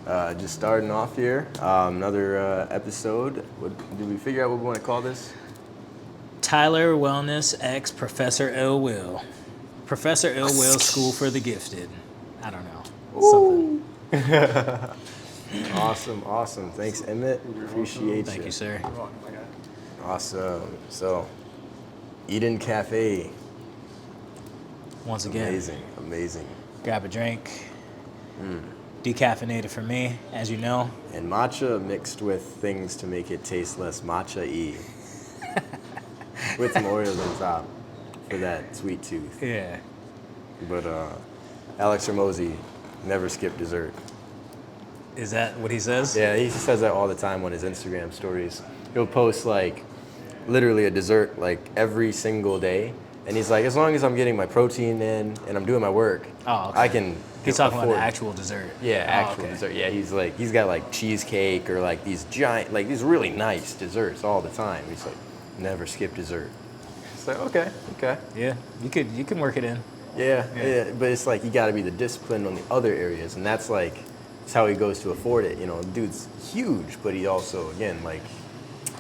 Just starting off here, another episode. Did we figure out what we want to call this? Tyler Wellness X Professor Illwill. Professor Illwill School for the Gifted. I don't know. Something. Awesome. Thanks, Emmett. Appreciate you. Thank you, sir. Awesome. So, Eden Cafe. Once again. Amazing. Grab a drink. Decaffeinated for me, as you know. And matcha mixed with things to make it taste less matcha-y. With some Oreos on top for that sweet tooth. Yeah. But Alex Ramosi never skipped dessert. Is that what he says? Yeah, he says that all the time on his Instagram stories. He'll post like literally a dessert like every single day. And he's like, as long as I'm getting my protein in and I'm doing my work, okay. I can He's talking afford about the actual dessert. Yeah, actual dessert. Yeah, he's got like cheesecake or like these giant, like these really nice desserts all the time. He's like, never skip dessert. It's like, okay. Yeah, you can work it in. Yeah, but it's like you got to be the discipline on the other areas, and that's how he goes to afford it. You know, dude's huge, but he also again like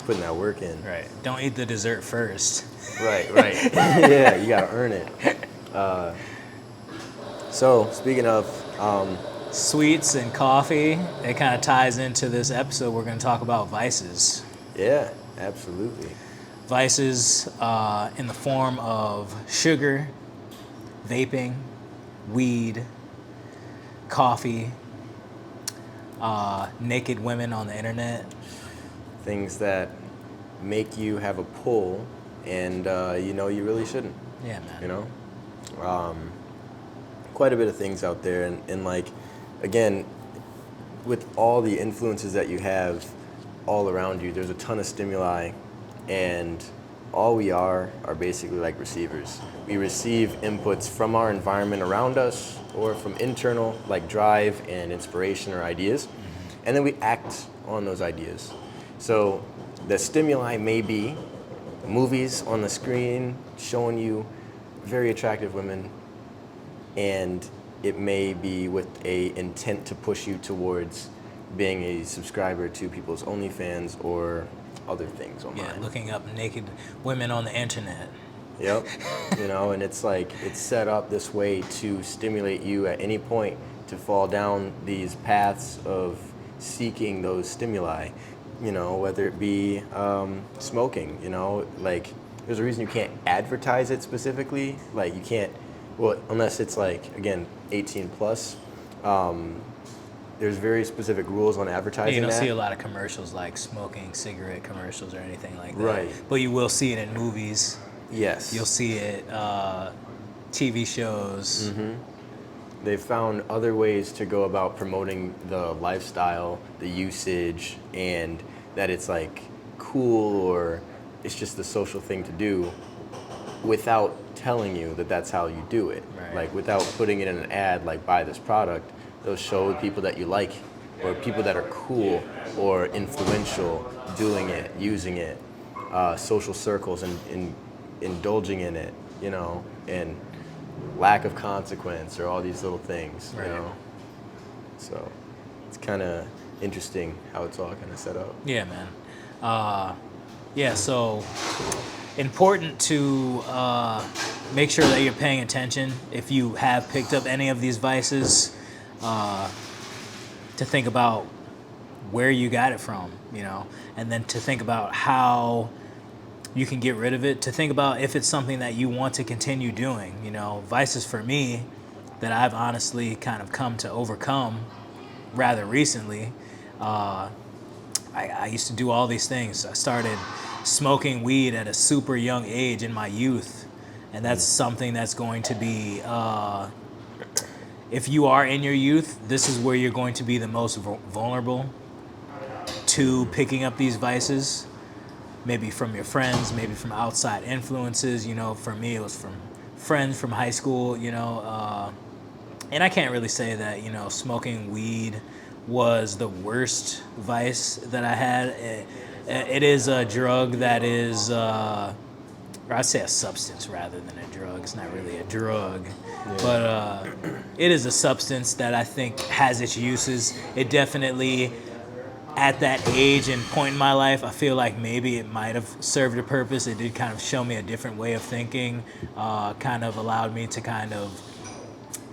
putting that work in. Right. Don't eat the dessert first. Right. Yeah, you got to earn it. So speaking of sweets and coffee, it kind of ties into this episode. We're going to talk about vices. Yeah, absolutely. Vices in the form of sugar, vaping, weed, coffee, naked women on the internet. Things that make you have a pull, and you really shouldn't. Yeah, man. You know, quite a bit of things out there, and like, again, with all the influences that you have all around you, there's a ton of stimuli, and all we are basically like receivers. We receive inputs from our environment around us or from internal, like drive and inspiration or ideas, and then we act on those ideas. So the stimuli may be movies on the screen showing you very attractive women, and it may be with a intent to push you towards being a subscriber to people's OnlyFans or other things online. Yeah, looking up naked women on the internet. Yep. And it's like it's set up this way to stimulate you at any point to fall down these paths of seeking those stimuli. Whether it be smoking. Like there's a reason you can't advertise it specifically. Like you can't. Well, unless it's like, again, 18 plus, there's very specific rules on advertising. You don't that. see a lot of commercials like smoking cigarette commercials or anything like that. Right. But you will see it in movies. Yes. You'll see it TV shows. Mm-hmm. They've found other ways to go about promoting the lifestyle, the usage, and that it's like cool or it's just the social thing to do without telling you that that's how you do it. Right. Like without putting it in an ad like buy this product, they'll show people that you like or people that are cool or influential doing it, using it, social circles and indulging in it, and lack of consequence or all these little things, right. So it's kind of interesting how it's all kind of set up. Yeah, man. So important to make sure that you're paying attention if you have picked up any of these vices, to think about where you got it from, and then to think about how you can get rid of it, to think about if it's something that you want to continue doing. Vices for me that I've honestly kind of come to overcome rather recently. I used to do all these things. I started smoking weed at a super young age in my youth, and that's something that's going to be, if you are in your youth, this is where you're going to be the most vulnerable to picking up these vices, maybe from your friends, maybe from outside influences. For me it was from friends from high school, and I can't really say that, smoking weed was the worst vice that I had. It is a drug that is or I'd say a substance rather than a drug. It's not really a drug, but it is a substance that I think has its uses. It definitely, at that age and point in my life, I feel like maybe it might have served a purpose. It did kind of show me a different way of thinking, kind of allowed me to kind of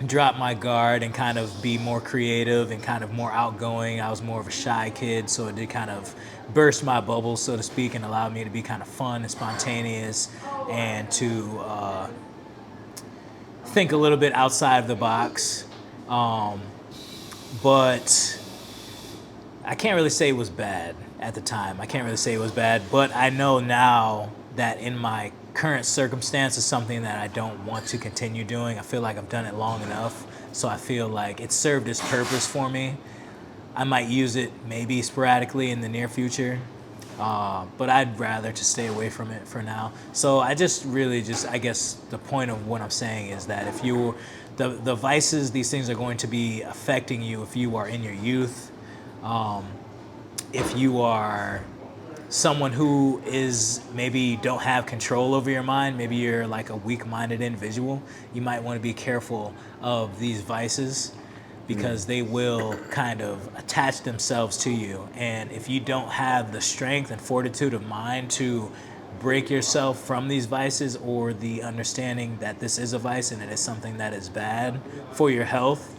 drop my guard and kind of be more creative and kind of more outgoing. I was more of a shy kid, so it did kind of burst my bubble, so to speak, and allowed me to be kind of fun and spontaneous and to think a little bit outside of the box. But I can't really say it was bad at the time. I can't really say it was bad, but I know now that in my current circumstance is something that I don't want to continue doing. I feel like I've done it long enough, so I feel like it served its purpose for me. I might use it maybe sporadically in the near future, but I'd rather to stay away from it for now. So I guess the point of what I'm saying is that if the vices, these things are going to be affecting you if you are in your youth, if you are someone who is maybe don't have control over your mind, maybe you're like a weak-minded individual, you might want to be careful of these vices because they will kind of attach themselves to you. And if you don't have the strength and fortitude of mind to break yourself from these vices, or the understanding that this is a vice and it is something that is bad for your health,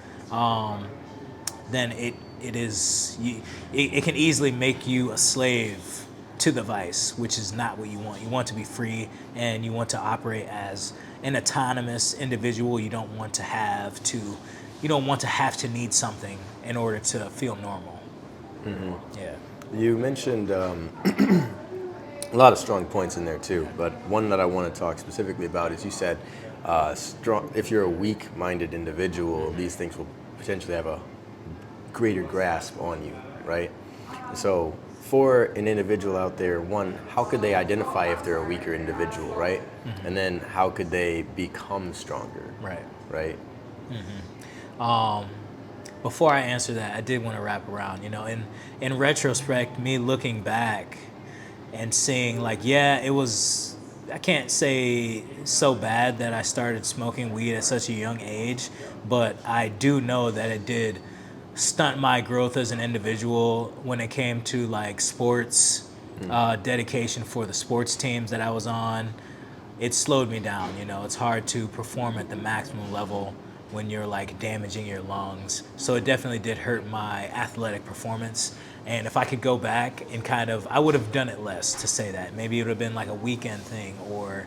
then it can easily make you a slave to the vice, which is not what you want. You want to be free and you want to operate as an autonomous individual. You don't want to have to need something in order to feel normal. Mm-hmm. Yeah. You mentioned a lot of strong points in there too, but one that I want to talk specifically about is you said if you're a weak-minded individual, these things will potentially have a greater grasp on you, right? So for an individual out there, one, how could they identify if they're a weaker individual, right? Mm-hmm. And then how could they become stronger? Right? Mm-hmm. Before I answer that, I did want to wrap around, in retrospect, me looking back and seeing like, yeah, I can't say so bad that I started smoking weed at such a young age, but I do know that it did stunt my growth as an individual when it came to like sports, dedication for the sports teams that I was on. It slowed me down. It's hard to perform at the maximum level when you're like damaging your lungs. So it definitely did hurt my athletic performance. And if I could go back and I would have done it less, to say that. Maybe it would have been like a weekend thing, or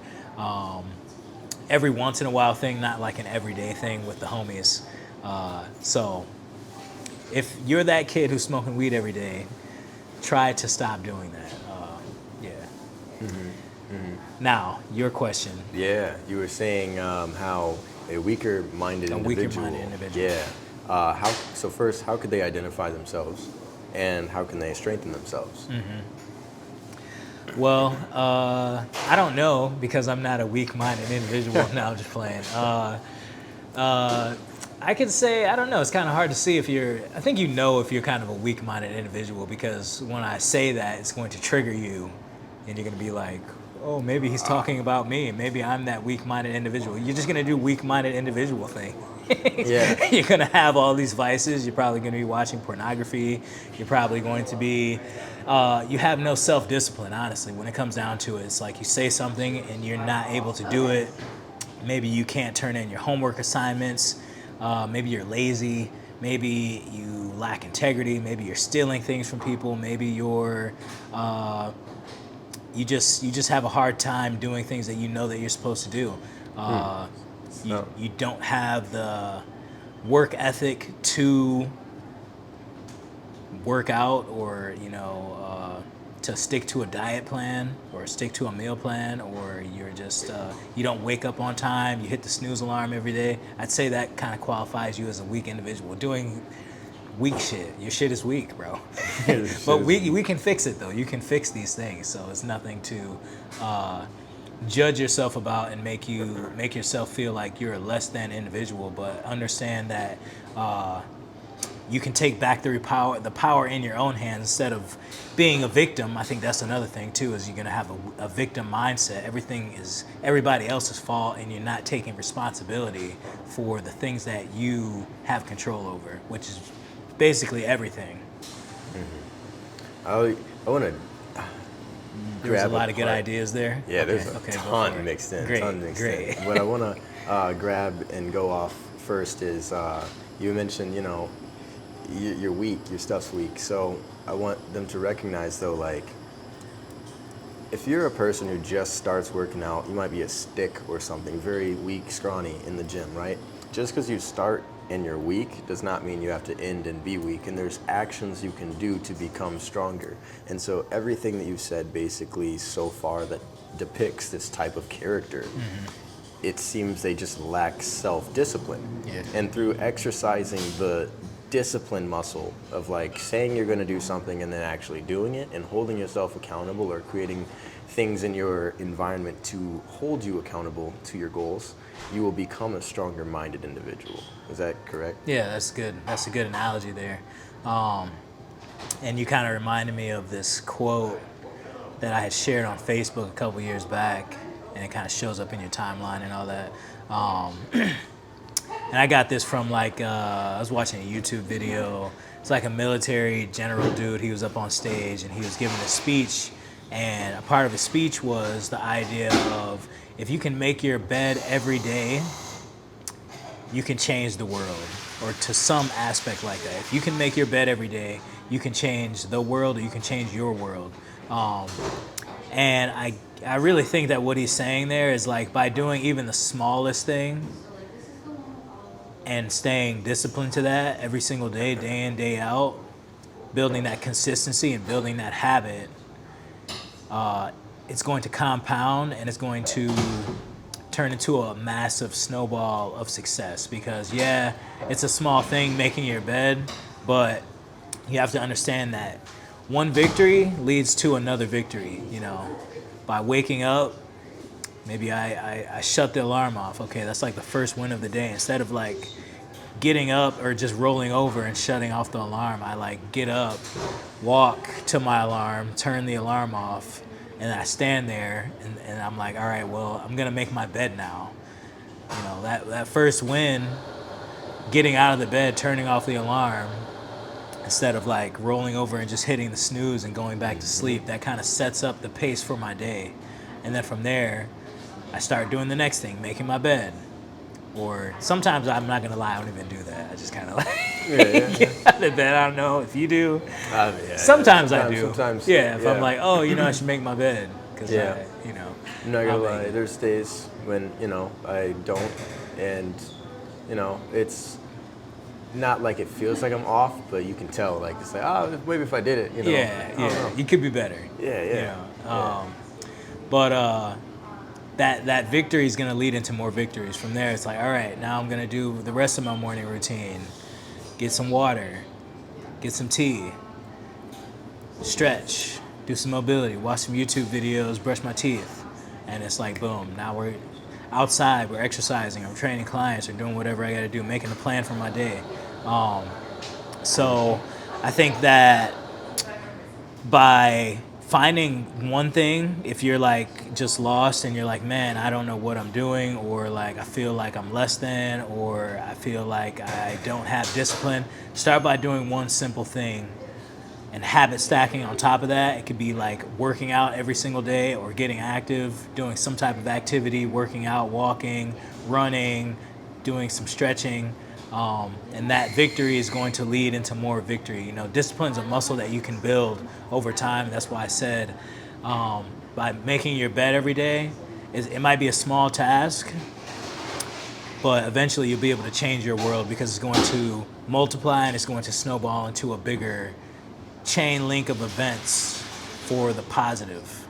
every once in a while thing, not like an everyday thing with the homies. So if you're that kid who's smoking weed every day, try to stop doing that. Yeah. Mm-hmm. Mm-hmm. Now, your question. Yeah, you were saying how a weaker-minded individual. Yeah. So first, how could they identify themselves, and how can they strengthen themselves? Mm-hmm. Well, I don't know, because I'm not a weak-minded individual. No, I'm just playing. I could say, I don't know, it's kind of hard to see if I think if you're kind of a weak-minded individual, because when I say that, it's going to trigger you, and you're going to be like, oh, maybe he's talking about me, maybe I'm that weak-minded individual. You're just going to do weak-minded individual thing. Yeah. You're going to have all these vices, you're probably going to be watching pornography, you're probably going to be, you have no self-discipline, honestly. When it comes down to it, it's like you say something and you're not able to do it. Maybe you can't turn in your homework assignments. Maybe you're lazy, maybe you lack integrity, maybe you're stealing things from people, maybe you just have a hard time doing things that that you're supposed to do. You don't have the work ethic to work out, or to stick to a diet plan or stick to a meal plan, or you're just you don't wake up on time, you hit the snooze alarm every day. I'd say that kind of qualifies you as a weak individual doing weak shit. Your shit is weak, bro. But we can fix it though. You can fix these things, so it's nothing to judge yourself about and make yourself feel like you're a less than individual. But understand that you can take back the power in your own hands instead of being a victim. I think that's another thing too, is you're gonna have a victim mindset. Everything is everybody else's fault, and you're not taking responsibility for the things that you have control over, which is basically everything. I want to There's a grab lot of good apart. ideas there. Yeah, Okay, there's a okay, go ton for it. mixed in. Great, Ton mixed great. in. What I want to grab and go off first is you mentioned, you know, you're weak, your stuff's weak. So I want them to recognize though, like, if you're a person who just starts working out, you might be a stick or something, very weak, scrawny in the gym, right? Just because you start and you're weak does not mean you have to end and be weak. And there's actions you can do to become stronger. And so everything that you've said basically so far that depicts this type of character, it seems they just lack self-discipline. Yeah. And through exercising the discipline muscle of like saying you're going to do something and then actually doing it and holding yourself accountable, or creating things in your environment to hold you accountable to your goals, you will become a stronger minded individual. Is that correct? Yeah, that's good. That's a good analogy there. And you kind of reminded me of this quote that I had shared on Facebook a couple years back, and it kind of shows up in your timeline and all that. And I got this from like, I was watching a YouTube video. It's like a military general dude. He was up on stage and he was giving a speech. And a part of his speech was the idea of, if you can make your bed every day, you can change the world, or to some aspect like that. If you can make your bed every day, you can change the world, or you can change your world. And I really think that what he's saying there is like, by doing even the smallest thing and staying disciplined to that every single day, day in, day out, building that consistency and building that habit, it's going to compound, and it's going to turn into a massive snowball of success. Because yeah, it's a small thing, making your bed, but you have to understand that one victory leads to another victory. You know, by waking up, maybe I shut the alarm off. Okay, that's like the first win of the day. Instead of like getting up or just rolling over and shutting off the alarm, I like get up, walk to my alarm, turn the alarm off, and I stand there and I'm like, all right, well, I'm gonna make my bed now. You know, that first win, getting out of the bed, turning off the alarm, instead of like rolling over and just hitting the snooze and going back to sleep, that kind of sets up the pace for my day. And then from there, I start doing the next thing, making my bed. Or sometimes, I'm not gonna lie, I don't even do that. I just kind of like get out of bed. I don't know if you do. Sometimes I do. Sometimes, if I'm like, oh, you know, I should make my bed, because Yeah. you know. I'm not gonna I'll make lie, it. there's days when, you know, I don't, and, you know, it's not like it feels like I'm off, but you can tell, like, it's like, oh, maybe if I did it, you know. I don't know. You could be better. Yeah, You yeah. know? But that victory is going to lead into more victories. From there, it's like, all right, now I'm going to do the rest of my morning routine. Get some water, get some tea, stretch, do some mobility, watch some YouTube videos, brush my teeth. And it's like, boom, now we're outside, we're exercising, I'm training clients, or doing whatever I got to do, making a plan for my day. So I think that by finding one thing, if you're like just lost and you're like, man, I don't know what I'm doing, or like I feel like I'm less than, or I feel like I don't have discipline, start by doing one simple thing and habit stacking on top of that. It could be like working out every single day, or getting active, doing some type of activity, working out, walking, running, doing some stretching. And that victory is going to lead into more victory. You know, discipline is a muscle that you can build over time. And that's why I said, by making your bed every day, it might be a small task, but eventually you'll be able to change your world, because it's going to multiply and it's going to snowball into a bigger chain link of events for the positive.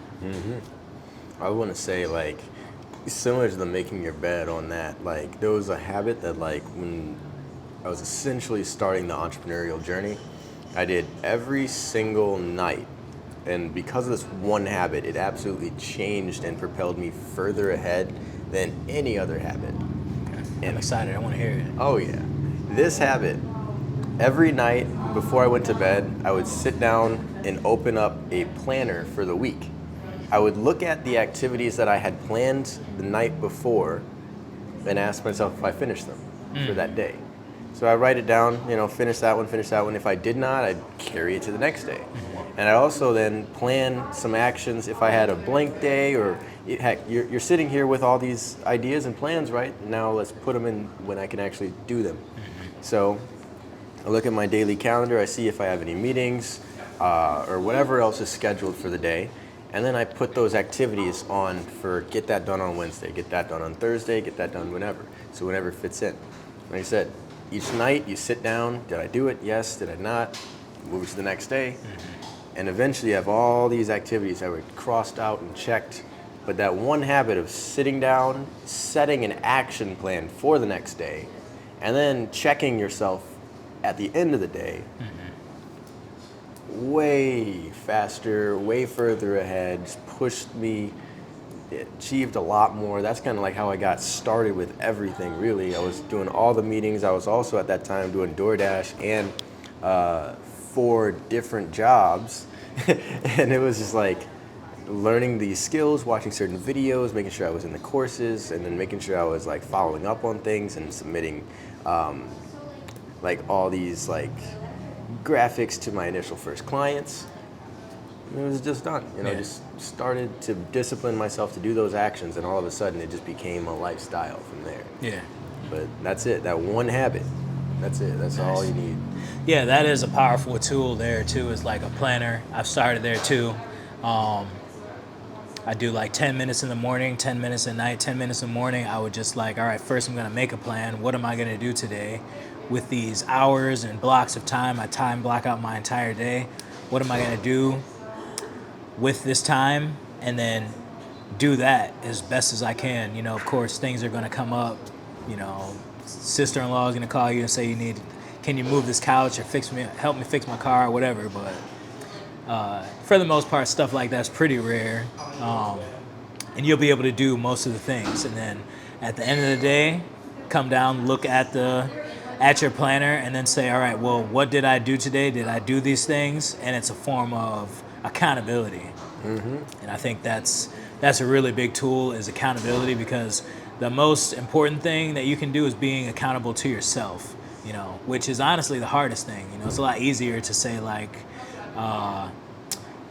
I want to say, like, similar to the making your bed on that, like, there was a habit that, like, when I was essentially starting the entrepreneurial journey, I did every single night. And because of this one habit, it absolutely changed and propelled me further ahead than any other habit. I'm excited. I want to hear it. Oh yeah. This habit every night before I went to bed, I would sit down and open up a planner for the week. I would look at the activities that I had planned the night before and ask myself if I finished them for that day. So I write it down, finish that one, finish that one. If I did not, I'd carry it to the next day. And I also then plan some actions if I had a blank day, or heck, you're sitting here with all these ideas and plans, right? Now let's put them in when I can actually do them. So I look at my daily calendar, I see if I have any meetings or whatever else is scheduled for the day. And then I put those activities on for get that done on Wednesday, get that done on Thursday, get that done whenever. So whenever it fits in. Like I said, each night you sit down, did I do it? Yes, did I not? Move it to the next day. And eventually you have all these activities that were crossed out and checked. But that one habit of sitting down, setting an action plan for the next day, and then checking yourself at the end of the day, way faster, way further ahead, just pushed me, achieved a lot more. That's kind of like how I got started with everything, really. I was doing all the meetings. I was also at that time doing DoorDash and 4 different jobs. And it was just like learning these skills, watching certain videos, making sure I was in the courses, and then making sure I was like following up on things and submitting like all these like graphics to my initial first clients. It was just done, just started to discipline myself to do those actions, and all of a sudden it just became a lifestyle from there. Yeah. But that's it, that one habit, that's it, that's all you need. Yeah, that is a powerful tool there too, is like a planner. I've started there too. I do like 10 minutes in the morning, 10 minutes at night, 10 minutes in the morning. I would just like, all right, first I'm gonna make a plan. What am I gonna do today with these hours and blocks of time? I time block out my entire day. What am I gonna do with this time? And then do that as best as I can. Of course, things are gonna come up. Sister-in-law is gonna call you and say, can you move this couch or help me fix my car or whatever, but for the most part, stuff like that's pretty rare, and you'll be able to do most of the things. And then at the end of the day, come down, look at your planner, and then say, all right, well, what did I do today? Did I do these things? And it's a form of accountability. And I think that's a really big tool, is accountability, because the most important thing that you can do is being accountable to yourself, which is honestly the hardest thing. It's a lot easier to say like,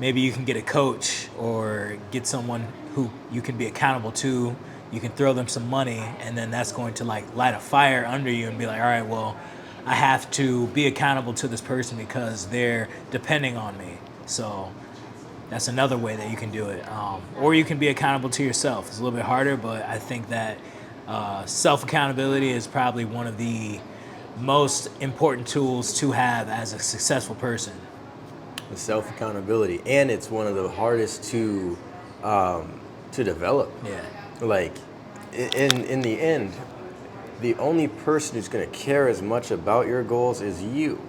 maybe you can get a coach or get someone who you can be accountable to. You can throw them some money, and then that's going to like light a fire under you and be like, all right, well, I have to be accountable to this person because they're depending on me. So that's another way that you can do it. Or you can be accountable to yourself. It's a little bit harder, but I think that self-accountability is probably one of the most important tools to have as a successful person. The self-accountability, and it's one of the hardest to develop. Yeah. Like in the end, the only person who's going to care as much about your goals is you,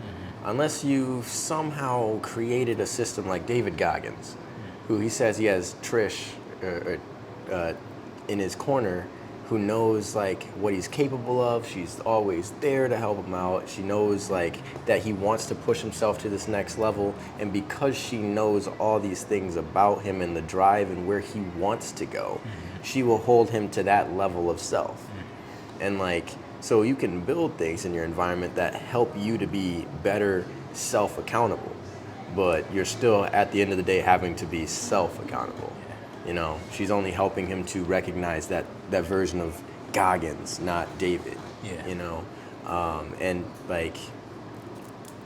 unless you've somehow created a system like David Goggins, who he says he has Trish in his corner, who knows like what he's capable of. She's always there to help him out. She knows like that he wants to push himself to this next level, and because she knows all these things about him and the drive and where he wants to go, she will hold him to that level of self. And like, so you can build things in your environment that help you to be better self-accountable, but you're still at the end of the day having to be self-accountable. She's only helping him to recognize that version of Goggins, not David. And like,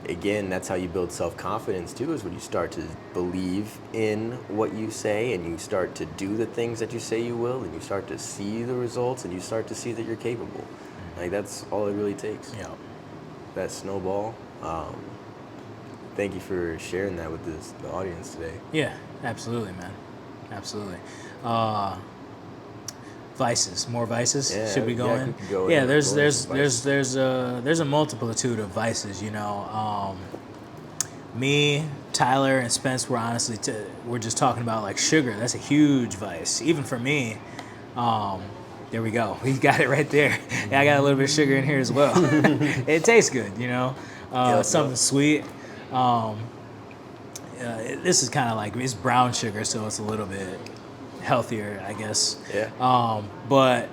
again, that's how you build self-confidence too, is when you start to believe in what you say, and you start to do the things that you say you will, and you start to see the results, and you start to see that you're capable. Like, that's all it really takes. That snowball. Thank you for sharing that with the audience today. Yeah, absolutely, man. Absolutely. Vices, more vices. Yeah, should we go in? We could go yeah, in. there's a multitude of vices. Me, Tyler, and Spence were honestly we're just talking about like sugar. That's a huge vice, even for me. There we go. We got it right there. Yeah, I got a little bit of sugar in here as well. It tastes good, something sweet. This is kind of like, it's brown sugar, so it's a little bit healthier, I guess. Yeah. But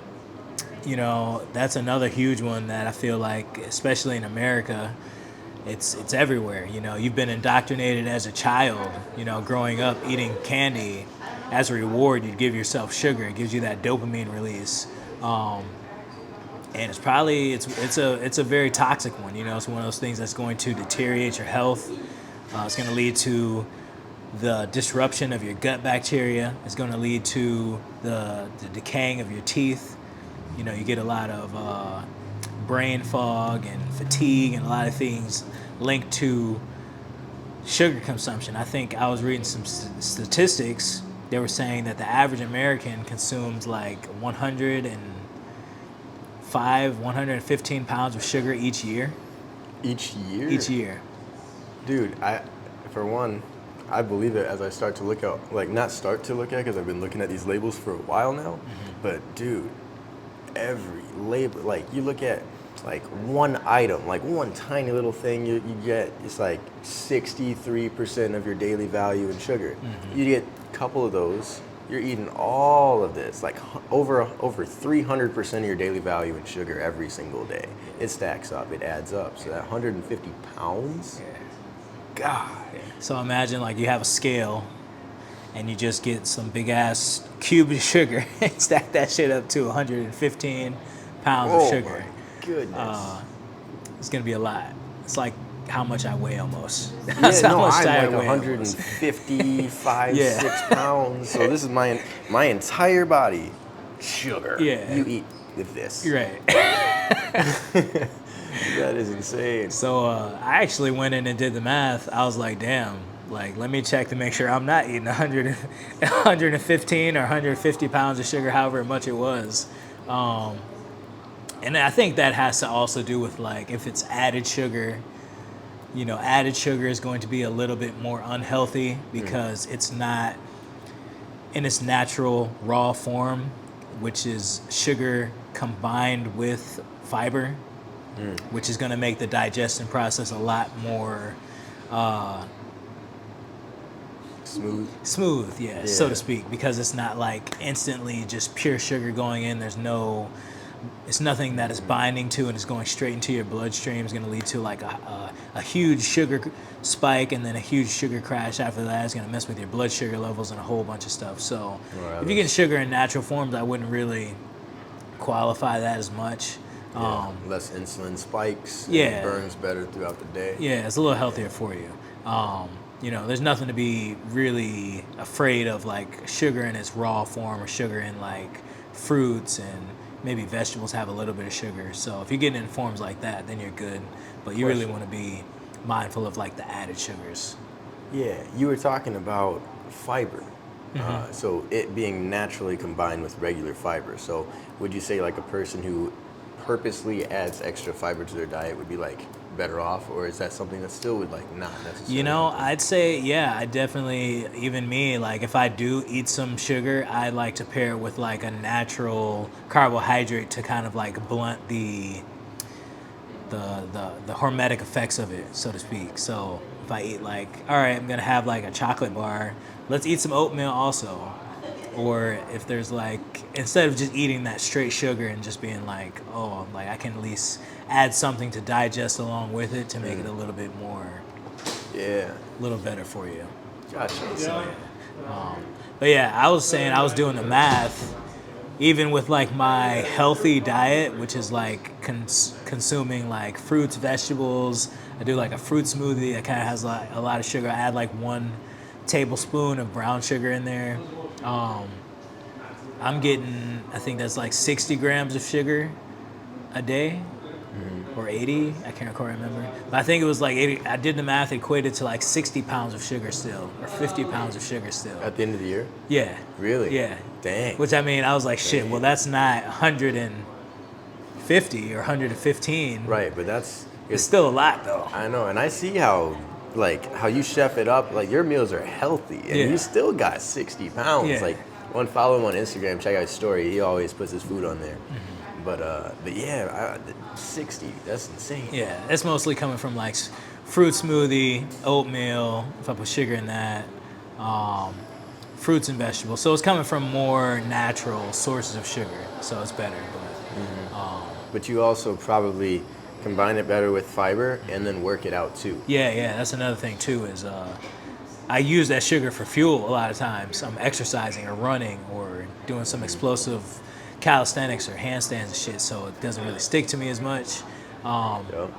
you know, that's another huge one that I feel like, especially in America, it's everywhere. You know, you've been indoctrinated as a child, you know, growing up eating candy. As a reward, you give yourself sugar. It gives you that dopamine release. And it's probably, it's a very toxic one. You know, it's one of those things that's going to deteriorate your health. It's going to lead to the disruption of your gut bacteria. It's going to lead to the decaying of your teeth. You know, you get a lot of brain fog and fatigue and a lot of things linked to sugar consumption. I think I was reading some statistics. They were saying that the average American consumes like 115 pounds of sugar each year. Each year? Each year. Dude, for one, I believe it as I start to look at, like, not start to look at, because I've been looking at these labels for a while now, but dude, every label, like, you look at, like, one item, like, one tiny little thing you get, it's like 63% of your daily value in sugar. You get a couple of those, you're eating all of this, like, over 300% of your daily value in sugar every single day. It stacks up, it adds up, so that 150 pounds? God. So imagine like you have a scale and you just get some big ass cube of sugar and stack that shit up to 115 pounds of sugar. My goodness. It's gonna be a lot. It's like how much I weigh almost. Yeah, That's how no, much I'm I like weigh 155, Yeah. 6 pounds. So this is my entire body. Sugar. Yeah. You eat with this. You're right. That is insane. So I actually went in and did the math. I was like, damn, like let me check to make sure I'm not eating 115 or 150 pounds of sugar, however much it was. And I think that has to also do with like if it's added sugar. You know, added sugar is going to be a little bit more unhealthy because it's not in its natural raw form, which is sugar combined with fiber, which is going to make the digestion process a lot more smooth, yeah, so to speak, because it's not like instantly just pure sugar going in. It's nothing that is binding to and it's going straight into your bloodstream. It's going to lead to like a huge sugar spike and then a huge sugar crash after that. It's going to mess with your blood sugar levels and a whole bunch of stuff. So if you get sugar in natural forms, I wouldn't really qualify that as much. Less insulin spikes. Yeah. And it burns better throughout the day. Yeah, it's a little healthier for you. You know, there's nothing to be really afraid of like sugar in its raw form or sugar in like fruits and maybe vegetables have a little bit of sugar. So if you're getting in forms like that, then you're good. But you really want to be mindful of like the added sugars. Yeah, you were talking about fiber. So it being naturally combined with regular fiber. So would you say like a person who purposely adds extra fiber to their diet would be like better off, or is that something that still would like not necessarily? You know, I'd say, yeah, I definitely, even me, like if I do eat some sugar, I like to pair it with like a natural carbohydrate to kind of like blunt the hormetic effects of it, so to speak. So if I eat like, all right, I'm gonna have like a chocolate bar, let's eat some oatmeal also. Or if there's like, instead of just eating that straight sugar and just being like, oh, like I can at least add something to digest along with it to make it a little bit more, a little better for you. Gotcha. So, but yeah, I was saying I was doing the math, even with like my healthy diet, which is like consuming like fruits, vegetables. I do like a fruit smoothie that kind of has like a lot of sugar. I add like 1 tablespoon of brown sugar in there. I'm getting, I think that's like 60 grams of sugar a day, or 80, I can't quite remember. But I think it was like 80, I did the math, it equated to like 60 pounds of sugar still, or 50 pounds of sugar still. At the end of the year? Yeah. Really? Yeah. Dang. Which I mean, I was like, shit, well that's not 150 or 115. Right, but It's still a lot though. I know, and I see how you chef it up, like your meals are healthy, and you still got 60 pounds. Yeah. Like, follow him on Instagram, check out his story. He always puts his food on there. But yeah, 60. That's insane. Yeah, it's mostly coming from like fruit smoothie, oatmeal, if I put sugar in that, um, fruits and vegetables. So it's coming from more natural sources of sugar, so it's better. But you also probably combine it better with fiber and then work it out too. Yeah, that's another thing too. Is I use that sugar for fuel a lot of times. I'm exercising or running or doing some explosive calisthenics or handstands and shit, so it doesn't really stick to me as much. Yep.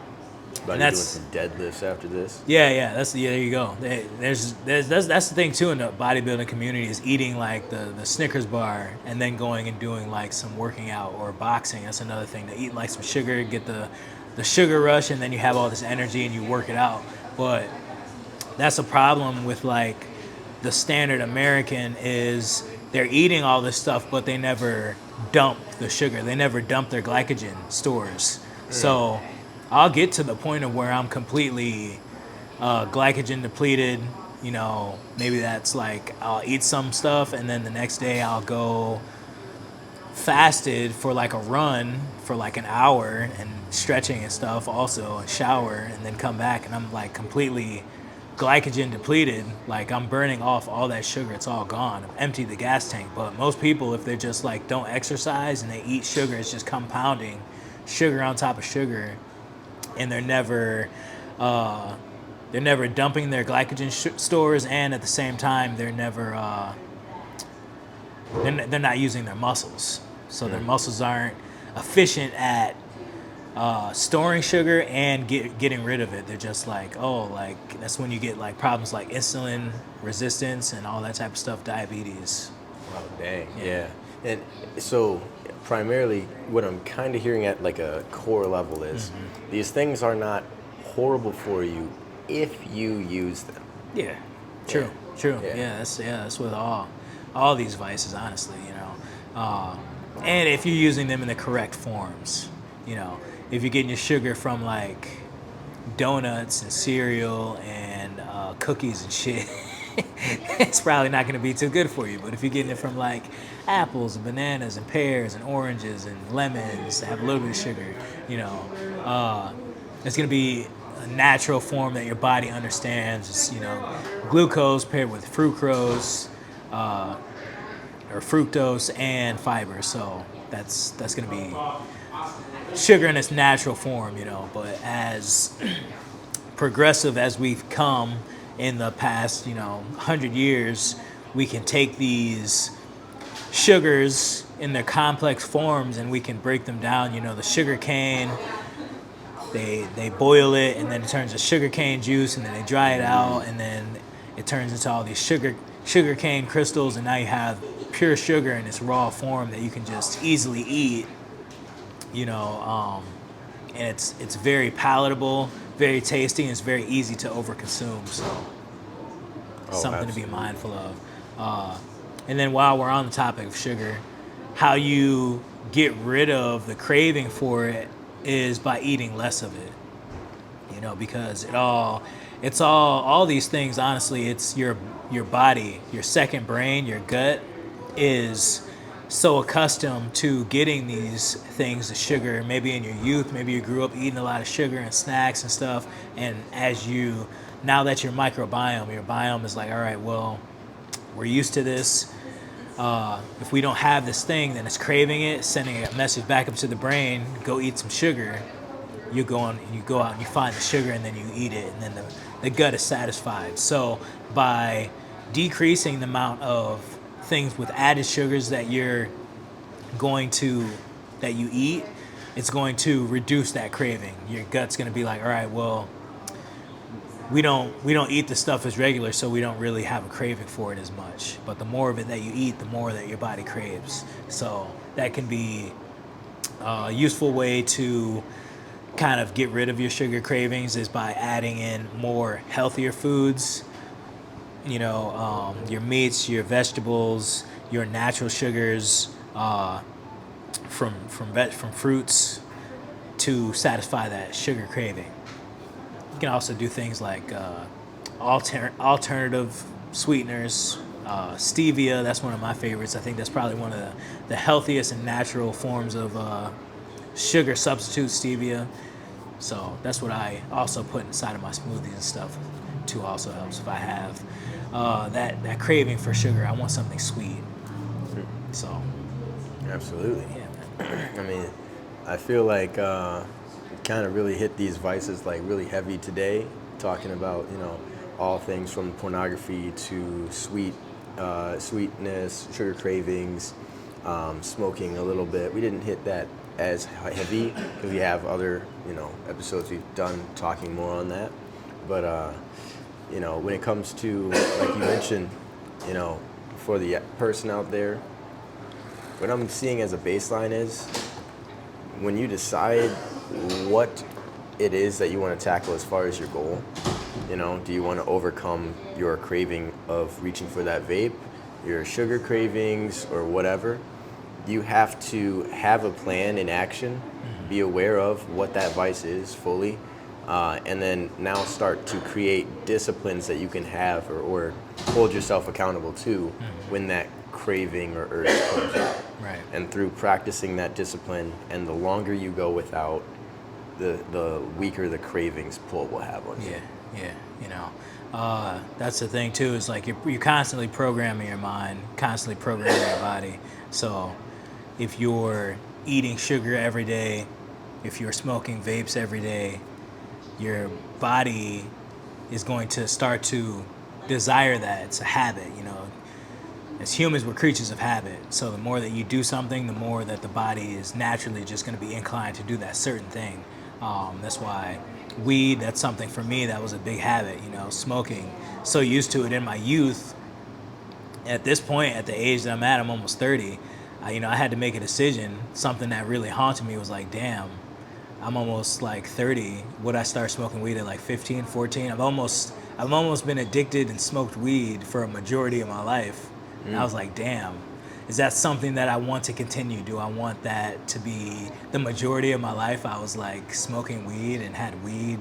About And you doing that's some deadlifts after this. yeah. There you go. That's the thing too in the bodybuilding community is eating like the Snickers bar and then going and doing like some working out or boxing. That's another thing. To eat like some sugar, get the sugar rush, and then you have all this energy and you work it out. But that's a problem with like the standard American is they're eating all this stuff, but they never dump the sugar. They never dump their glycogen stores. So I'll get to the point of where I'm completely glycogen depleted. You know, maybe that's like I'll eat some stuff and then the next day I'll go fasted for like a run for like an hour and stretching and stuff also and shower and then come back and I'm like completely glycogen depleted. Like I'm burning off all that sugar. It's all gone. I've emptied the gas tank. But most people, if they're just like don't exercise and they eat sugar, it's just compounding sugar on top of sugar, and they're never dumping their glycogen stores, and at the same time they're not using their muscles, so their muscles aren't efficient at storing sugar and getting rid of it. They're just like, like that's when you get like problems like insulin resistance and all that type of stuff, diabetes. Oh, dang. Yeah. And so primarily what I'm kind of hearing at like a core level is these things are not horrible for you if you use them. Yeah. True. Yeah. That's with all these vices, honestly, you know. And if you're using them in the correct forms, you know, if you're getting your sugar from like donuts and cereal and cookies and shit, it's probably not going to be too good for you. But if you're getting it from like apples and bananas and pears and oranges and lemons that have a little bit of sugar, you know, it's going to be a natural form that your body understands. It's, you know, glucose paired with fructose or fructose and fiber. So that's going to be sugar in its natural form, you know. But as progressive as we've come in the past, you know, 100 years, we can take these sugars in their complex forms and we can break them down. You know, the sugar cane, they boil it and then it turns to sugar cane juice and then they dry it out and then it turns into all these sugar cane crystals, and now you have pure sugar in its raw form that you can just easily eat, you know, and it's very palatable, very tasty, and it's very easy to overconsume. So something absolutely. to be mindful of. And then while we're on the topic of sugar, how you get rid of the craving for it is by eating less of it. You know, because it's all these things, honestly, it's your body, your second brain, your gut is so accustomed to getting these things, the sugar, maybe in your youth, maybe you grew up eating a lot of sugar and snacks and stuff, and now that your biome is like, all right, well, we're used to this. If we don't have this thing, then it's craving it, sending a message back up to the brain, go eat some sugar. You go out and you find the sugar and then you eat it, and then the gut is satisfied. So by decreasing the amount of things with added sugars that you eat, it's going to reduce that craving. Your gut's going to be like, all right, well, we don't eat the stuff as regular, so we don't really have a craving for it as much. But the more of it that you eat, the more that your body craves. So that can be a useful way to kind of get rid of your sugar cravings is by adding in more healthier foods. You know, your meats, your vegetables, your natural sugars from fruits to satisfy that sugar craving. You can also do things like alternative sweeteners. Stevia, that's one of my favorites. I think that's probably one of the healthiest and natural forms of sugar substitute, stevia. So that's what I also put inside of my smoothies and stuff too. Also helps if I have that craving for sugar. I want something sweet. So Absolutely. yeah, man. I mean, I feel like kind of really hit these vices like really heavy today, talking about all things from pornography to sweetness, sugar cravings, smoking a little bit. We didn't hit that as heavy because we have other episodes we've done talking more on that. But when it comes to, like you mentioned, for the person out there, what I'm seeing as a baseline is when you decide what it is that you want to tackle as far as your goal. Do you want to overcome your craving of reaching for that vape, your sugar cravings, or whatever? You have to have a plan in action, be aware of what that vice is fully, and then now start to create disciplines that you can have or hold yourself accountable to when that craving or urge comes up. Right. And through practicing that discipline, and the longer you go without, the weaker the cravings pull will have on you. Yeah. That's the thing too. Is like you're constantly programming your mind, constantly programming your body. So if you're eating sugar every day, if you're smoking vapes every day, your body is going to start to desire that. It's a habit. As humans, we're creatures of habit. So the more that you do something, the more that the body is naturally just going to be inclined to do that certain thing. That's why weed, that's something for me that was a big habit, smoking. So used to it in my youth. At this point, at the age that I'm at, I'm almost 30, I had to make a decision. Something that really haunted me was like, damn, I'm almost like 30. Would I start smoking weed at like 15, 14? I've almost been addicted and smoked weed for a majority of my life. And I was like, damn, is that something that I want to continue? Do I want that to be the majority of my life? I was like smoking weed and had weed,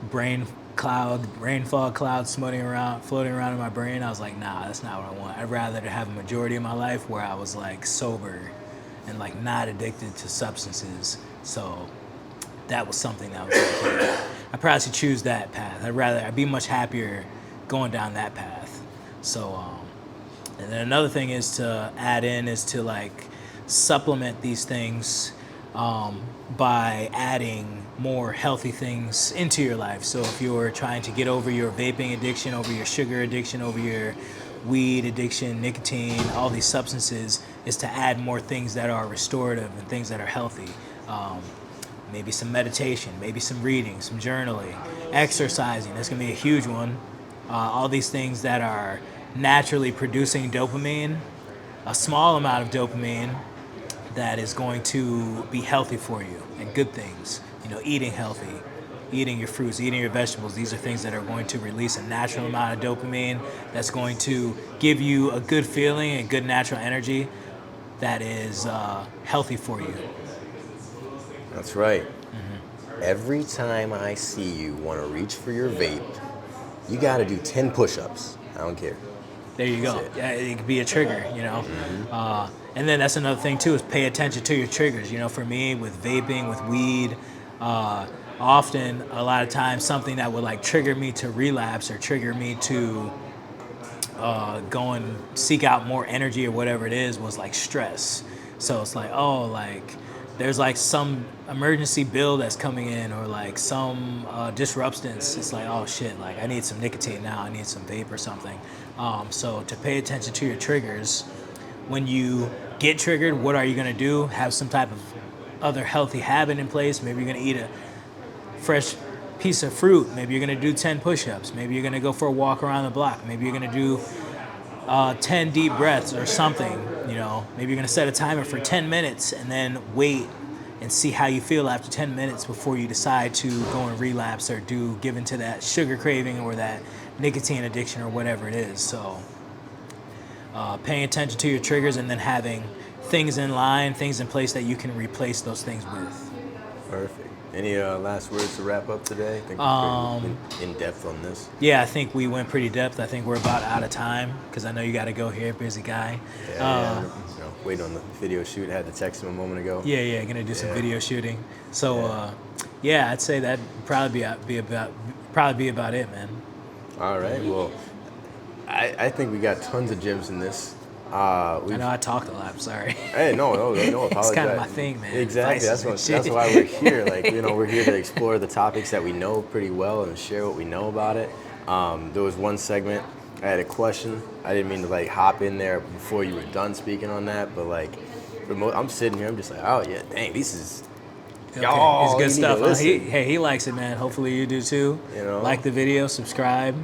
brain fog clouds floating around in my brain. I was like, nah, that's not what I want. I'd rather to have a majority of my life where I was like sober and like not addicted to substances. So that was something that was like, yeah, I'd probably choose that path. I'd be much happier going down that path. So, and then another thing is to add in is to like supplement these things by adding more healthy things into your life. So if you're trying to get over your vaping addiction, over your sugar addiction, over your weed addiction, nicotine, all these substances, is to add more things that are restorative and things that are healthy. Maybe some meditation, maybe some reading, some journaling, exercising. That's going to be a huge one. All these things that are naturally producing dopamine, a small amount of dopamine that is going to be healthy for you and good things. Eating healthy, eating your fruits, eating your vegetables. These are things that are going to release a natural amount of dopamine that's going to give you a good feeling and good natural energy that is healthy for you. That's right. Every time I see you want to reach for your vape, you got to do 10 push-ups. I don't care. There you go. Yeah, it could be a trigger, and then that's another thing too, is pay attention to your triggers. For me, with vaping, with weed, often a lot of times something that would like trigger me to relapse or trigger me to go and seek out more energy or whatever it is was like stress. So it's like, oh, like there's like some emergency bill that's coming in or like some disruptance. It's like, oh shit, like I need some nicotine now, I need some vape or something. So to pay attention to your triggers, when you get triggered, what are you gonna do? Have some type of other healthy habit in place. Maybe you're gonna eat a fresh piece of fruit. Maybe you're gonna do 10 push-ups. Maybe you're gonna go for a walk around the block. Maybe you're gonna do 10 deep breaths or something. Maybe you're gonna set a timer for 10 minutes and then wait and see how you feel after 10 minutes before you decide to go and relapse or give into that sugar craving or that nicotine addiction or whatever it is. So paying attention to your triggers and then having things in line, things in place that you can replace those things with. Perfect. Any last words to wrap up today? I think we're pretty in depth on this. Yeah, I think we went pretty depth. I think we're about out of time because I know you got to go here, busy guy. Yeah, waiting on the video shoot. Had to text him a moment ago. Yeah, gonna do some video shooting. So, yeah, I'd say that probably be about it, man. All right. Well, I think we got tons of gems in this. I know I talked a lot. I'm sorry. Hey, no, apologize. It's kind of my thing, man. Exactly. That's why we're here. Like, we're here to explore the topics that we know pretty well and share what we know about it. There was one segment I had a question. I didn't mean to like hop in there before you were done speaking on that, but like, I'm sitting here. I'm just like, oh yeah, dang, this is. Okay. Oh, it's good stuff. He He likes it, man. Hopefully you do too. Like the video, subscribe,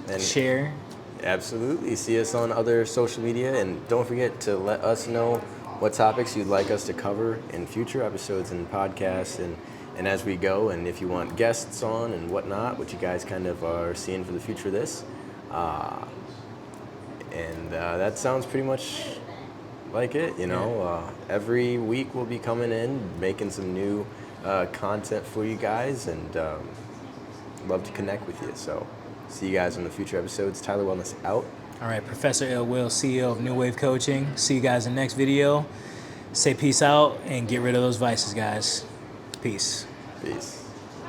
and share. Absolutely. See us on other social media, and don't forget to let us know what topics you'd like us to cover in future episodes and podcasts and as we go, and if you want guests on and whatnot, what you guys kind of are seeing for the future of this. That sounds pretty much like it, Every week we'll be coming in, making some new content for you guys, and love to connect with you. So see you guys on the future episodes. Tyler Wellness out. All right, Professor Illwill, CEO of New Wave Coaching. See you guys in the next video. Say peace out and get rid of those vices, guys. Peace. Peace.